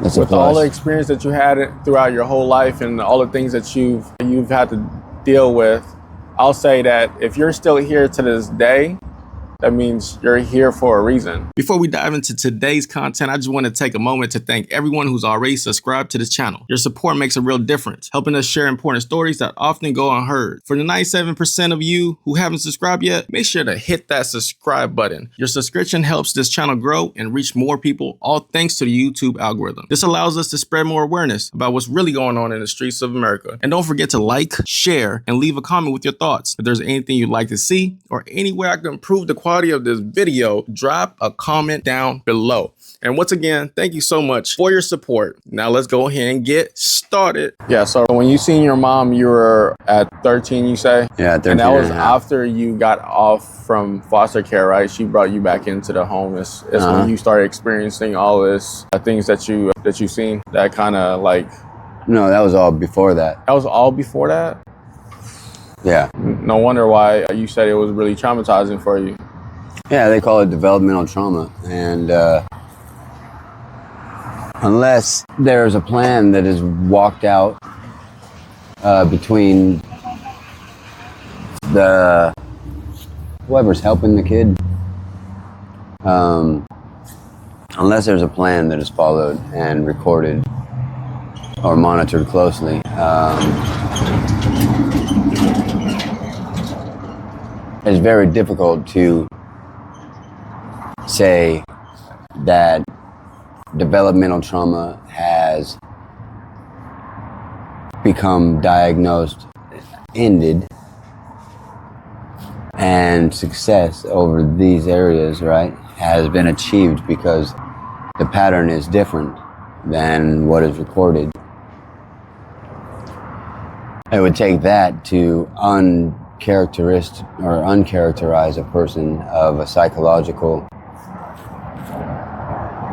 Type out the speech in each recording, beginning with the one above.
With all the experience that you had throughout your whole life and all the things that you've had to deal with, I'll say that if you're still here to this day, that means you're here for a reason. Before we dive into today's content, I just want to take a moment to thank everyone who's already subscribed to this channel. Your support makes a real difference, helping us share important stories that often go unheard. For the 97% of you who haven't subscribed yet, make sure to hit that subscribe button. Your subscription helps this channel grow and reach more people, all thanks to the YouTube algorithm. This allows us to spread more awareness about what's really going on in the streets of America. And don't forget to like, share, and leave a comment with your thoughts. If there's anything you'd like to see or any way I can improve the quality of this video, drop a comment down below. And once again, thank you so much for your support. Now let's go ahead and get started. Yeah, so when you seen your mom, you were at 13, you say? Yeah, 13. And that was after you got off from foster care, right? She brought you back into the home. It's when you started experiencing all this things that you seen that kind of like... No, that was all before that. That was all before that? Yeah. No wonder why you said it was really traumatizing for you. Yeah, they call it developmental trauma. And unless there's a plan that is walked out between whoever's helping the kid, unless there's a plan that is followed and recorded or monitored closely, it's very difficult to say that developmental trauma has become diagnosed, ended, and success over these areas, right, has been achieved because the pattern is different than what is recorded. It would take that to uncharacterize a person of a psychological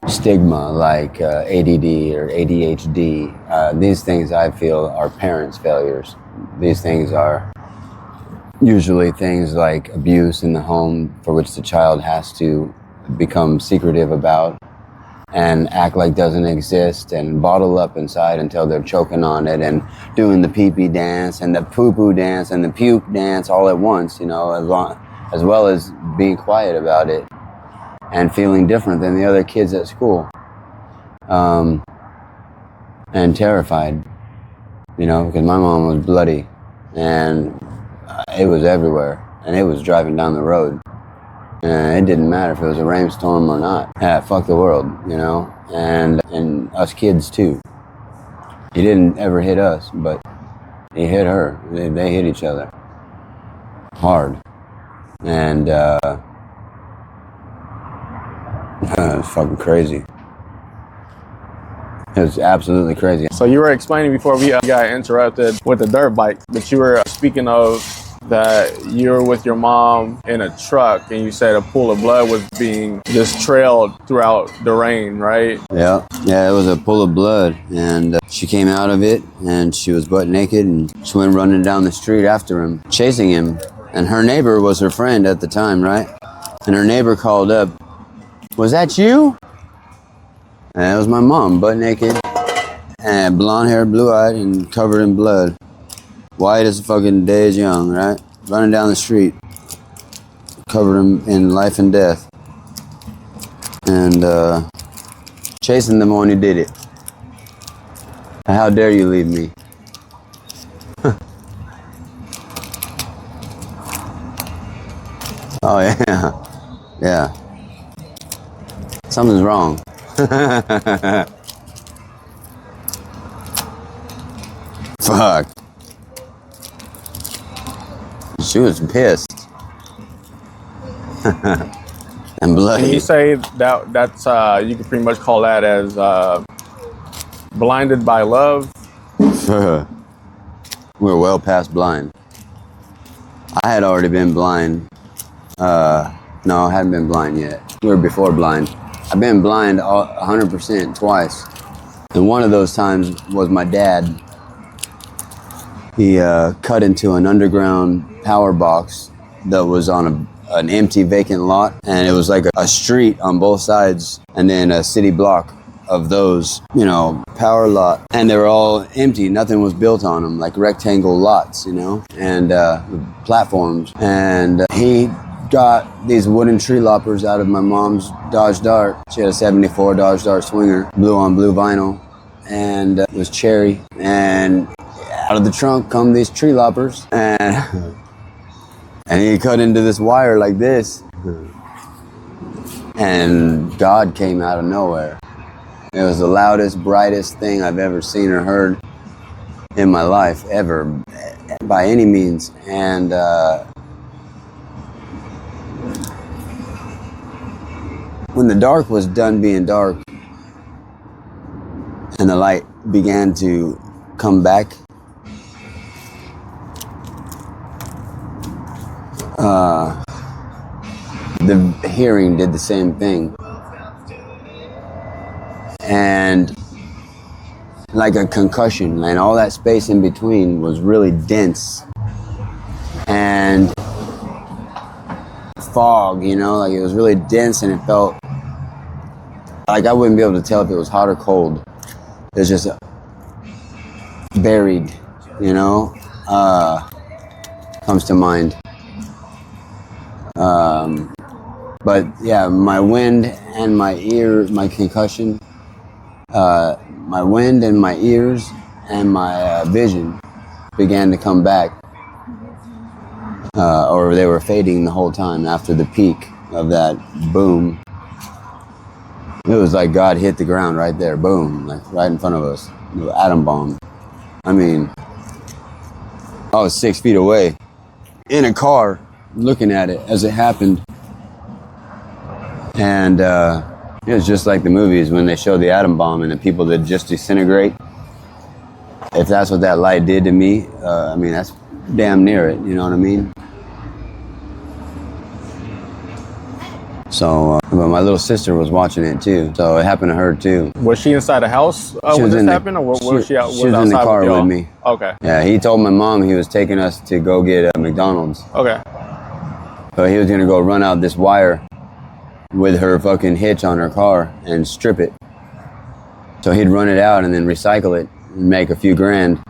stigma like ADD or ADHD. These things I feel are parents' failures. These things are usually things like abuse in the home for which the child has to become secretive about and act like doesn't exist and bottle up inside until they're choking on it and doing the pee-pee dance and the poo-poo dance and the puke dance all at once, you know, as well as being quiet about it and feeling different than the other kids at school, and terrified, you know, because my mom was bloody and it was everywhere and it was driving down the road. And it didn't matter if it was a rainstorm or not. Fuck the world, you know, and us kids too. He didn't ever hit us, but he hit her. They hit each other hard, and it's fucking crazy. It was absolutely crazy. So you were explaining before we got interrupted with the dirt bike, but you were speaking of that you were with your mom in a truck and you said a pool of blood was being just trailed throughout the rain, right? Yeah, it was a pool of blood, and she came out of it and she was butt naked and she went running down the street after him, chasing him. And her neighbor was her friend at the time, right? And her neighbor called up, "Was that you?" And it was my mom, butt naked and blonde hair, blue-eyed and covered in blood. White as the fucking day is young, right? Running down the street, covered in life and death. And chasing them when he did it. How dare you leave me? Oh yeah, yeah. Something's wrong. Fuck. She was pissed. And bloody. Can you say that's you could pretty much call that as blinded by love? We're well past blind. I had already been blind. No, I hadn't been blind yet. We were before blind. I've been blind 100% twice. And one of those times was my dad. He cut into an underground power box that was on an empty vacant lot, and it was like a street on both sides and then a city block of those, you know, power lot, and they were all empty. Nothing was built on them, like rectangle lots, you know, and platforms. And he got these wooden tree loppers out of my mom's Dodge Dart. She had a 74 Dodge Dart Swinger, blue on blue vinyl, and it was cherry. And out of the trunk come these tree loppers, and he cut into this wire like this, and God came out of nowhere. It was the loudest, brightest thing I've ever seen or heard in my life, ever, by any means. And when the dark was done being dark and the light began to come back, the hearing did the same thing. And like a concussion, and all that space in between was really dense and fog, you know, like it was really dense, and it felt like I wouldn't be able to tell if it was hot or cold. It was just buried, you know, comes to mind. But yeah, my wind and my ear, my concussion, my wind and my ears and my vision began to come back, or they were fading the whole time after the peak of that boom. It was like God hit the ground right there, boom, like right in front of us, the atom bomb. I mean, I was 6 feet away in a car looking at it as it happened. And it was just like the movies when they show the atom bomb and the people that just disintegrate. If that's what that light did to me, I mean, that's damn near it, you know what I mean? So, but my little sister was watching it too, so it happened to her too. Was she inside the house when this happened, or was she out? She was in the car with me. Okay. Yeah, he told my mom he was taking us to go get McDonald's. Okay. But he was gonna go run out this wire with her fucking hitch on her car and strip it. So he'd run it out and then recycle it and make a few grand.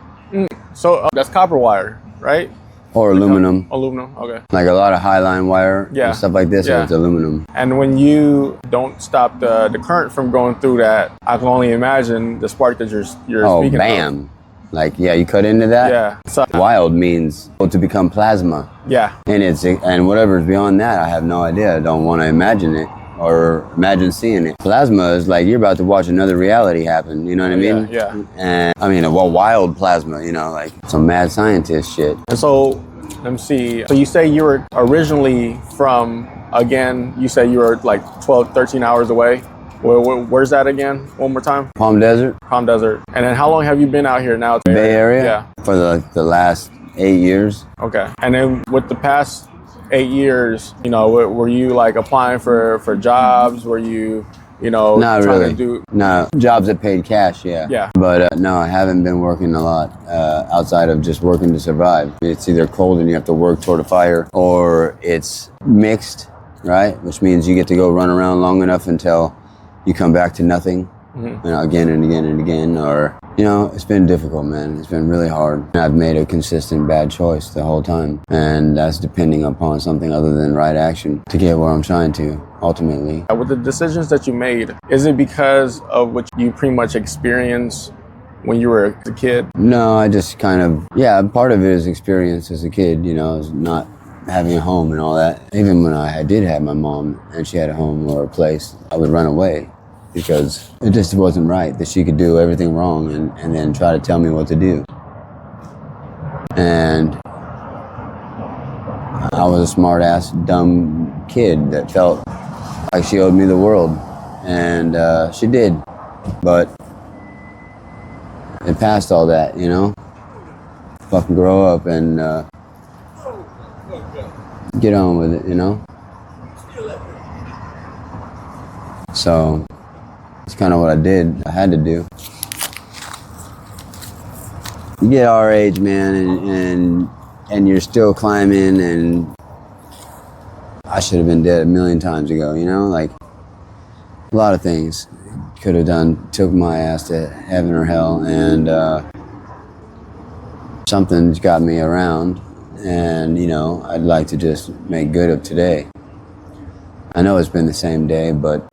So that's copper wire, right? Or aluminum. Aluminum, okay. Like a lot of highline wire and stuff like this, so it's aluminum. And when you don't stop the current from going through that, I can only imagine the spark that you're speaking of. Bam. Like, yeah, you cut into that? Yeah. So, wild means to become plasma. Yeah. And whatever's beyond that, I have no idea. I don't want to imagine it or imagine seeing it. Plasma is like you're about to watch another reality happen, you know what I mean? Yeah. And I mean, well, wild plasma, you know, like some mad scientist shit. And so, let me see. So you say you were originally from, again, you say you were like 12, 13 hours away. Where's that again? One more time. Palm Desert. Palm Desert. And then how long have you been out here now? Bay Area? Yeah. For the last 8 years. Okay. And then with the past 8 years, you know, were you like applying for jobs? Were you, you know, not trying really. to do? No, jobs that paid cash, yeah. Yeah. But no, I haven't been working a lot outside of just working to survive. It's either cold and you have to work toward a fire, or it's mixed, right? Which means you get to go run around long enough until you come back to nothing, you know, again and again and again, or, you know, it's been difficult, man. It's been really hard. I've made a consistent bad choice the whole time, and that's depending upon something other than right action to get where I'm trying to, ultimately. With the decisions that you made, is it because of what you pretty much experienced when you were a kid? No, I just kind of, yeah, part of it is experience as a kid, you know, is not having a home and all that. Even when I did have my mom and she had a home or a place, I would run away because it just wasn't right that she could do everything wrong and then try to tell me what to do. And I was a smart ass, dumb kid that felt like she owed me the world. And she did, but it passed all that, you know? Fucking grow up and get on with it, you know? So it's kind of what I did. I had to do. You get our age, man, and you're still climbing, and I should have been dead a million times ago, you know? Like, a lot of things. could have done, took my ass to heaven or hell, and something's got me around, and you know, I'd like to just make good of today. I know it's been the same day, but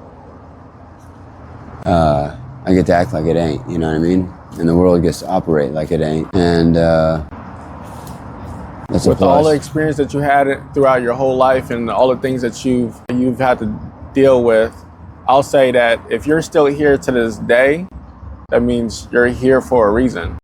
I get to act like it ain't, you know what I mean? And the world gets to operate like it ain't, and that's With a plus. all the experience that you had throughout your whole life and all the things that you've had to deal with, I'll say that if you're still here to this day, that means you're here for a reason.